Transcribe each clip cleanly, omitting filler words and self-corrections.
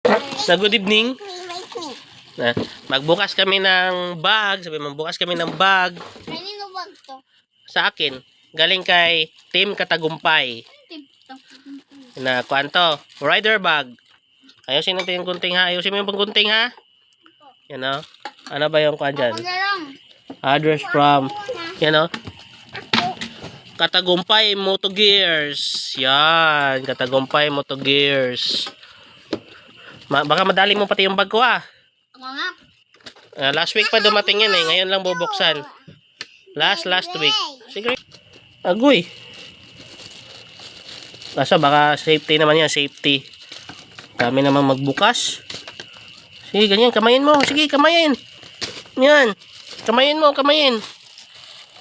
Na good evening. Na, magbukas kami ng bag. Sabi magbukas kami ng bag. Kanino bag to? Sa akin. Galing kay Team Katagumpay. Na kwanto. Rider bag. Ayusin natin yung gunting ha. Ayusin mo yung panggunting ha. Yan o. Ano ba yung kwan dyan? Ako na lang. Address from. Yan o. Katagumpay Moto Gears. Yan. Katagumpay Moto Gears. Baka madali mo pati yung bag ko ah. Ako nga. Last week pa dumating yan eh. Ngayon lang bubuksan. Last week. Sige. Agoy. Kaso baka safety naman yan. Safety. Dami naman magbukas. Sige, ganyan. Kamayin mo. Sige, kamayin. Yan. Kamayin mo. Kamayin.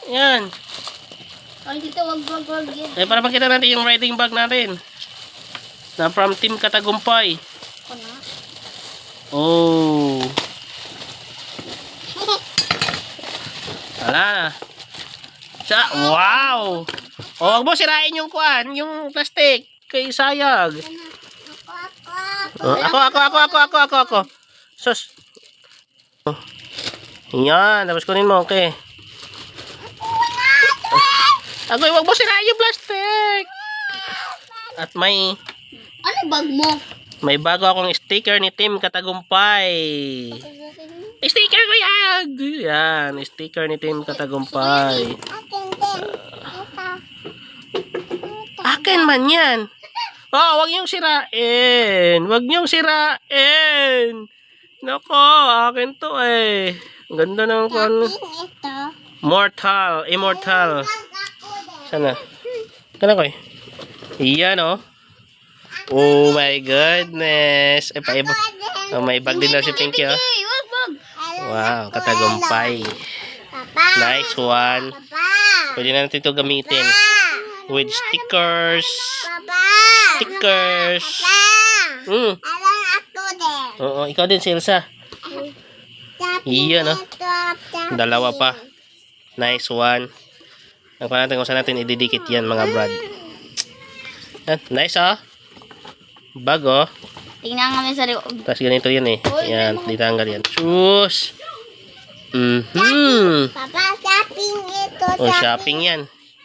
Yan. Ay, dito wag yan. Eh, para makita natin yung riding bag natin. Na from Team Katagumpay. Ako na. Oh. Wala. Wow. Oh, wag mo sirain yung kuan, yung plastic. Kay sayag. Oh, ako. Sus. Oh. Yan, tapos kunin mo, okay. Agoy, wag mo sirain yung plastic. At may Ano bag mo? bago akong sticker ni Team Katagumpay. Sticker ko yan! Yan, sticker ni Team Katagumpay. Akin man yan. Oh, wag niyong sirain. Wag niyong sirain. Nako, akin to eh. Ang ganda ng kon. Immortal. Sana. Kana ko eh. Iyan oh. Oh my goodness. Oh, may bag din na si Pinky oh. Wag bag. Wow, Katagumpay. Papa. Nice one. Papa. Pwede na natin ito gamitin. With stickers. Papa. Stickers. Alam ako din. Oo, ikaw din si Elsa. Iyan oh. Dalawa pa. Nice one. Ang pa natin kung saan natin ididikit yan mga brad. Yan, nice oh. Bag oh. Tingnan kami sa loob. Tapos ganito yan eh. Yan, ditanggal yan. Sus! Papa, shopping ito. Oh, shopping yan.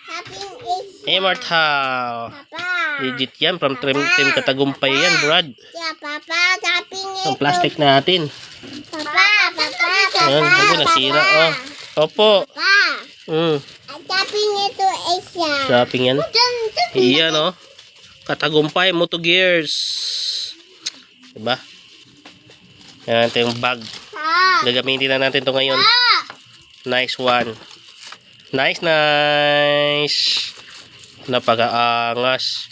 Shopping is. Immortal. Papa. Legit yan. From Team Katagumpay yan, Brad. Yeah, Papa, shopping ito. Ang plastic natin. Papa. Ayan, ako nasira oh. Opo. Papa. Mm. Shopping ito is yan. Shopping yan. Iyan oh. Katagumpay Moto Gears. Diba? Yan, ito yung bag. Gagamitin na natin ito ngayon. Nice one. Nice. Napaka-angas.